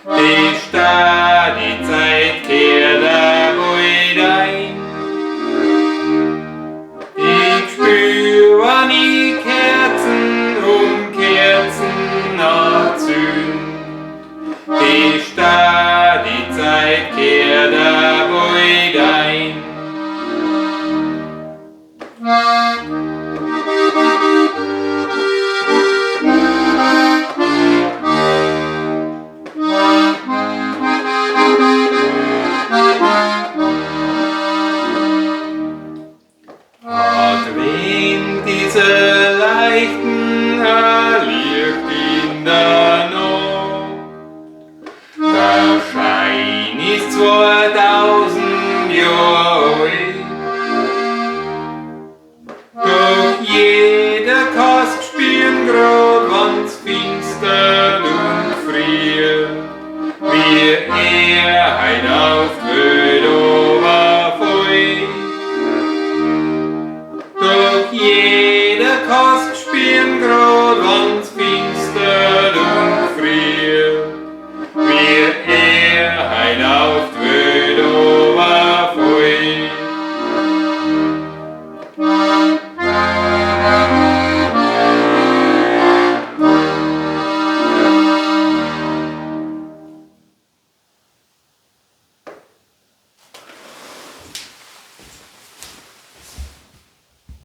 Die Stadt, die Zeit kehrt dabei ein. Ich spür an die Kerzen Kerzen anzünd. Die Stadt, die Zeit kehrt dabei ein. Advent, diese leichten Licht in der Nacht. Der Schein ist 2000 Jahre alt. Doch jeder Kast spielen grad, wann's finster und friert, wie heut auf die Welt runterfällt. Doch jeder Kast spielen grad, wann's finster und friert, wie heut auf die Welt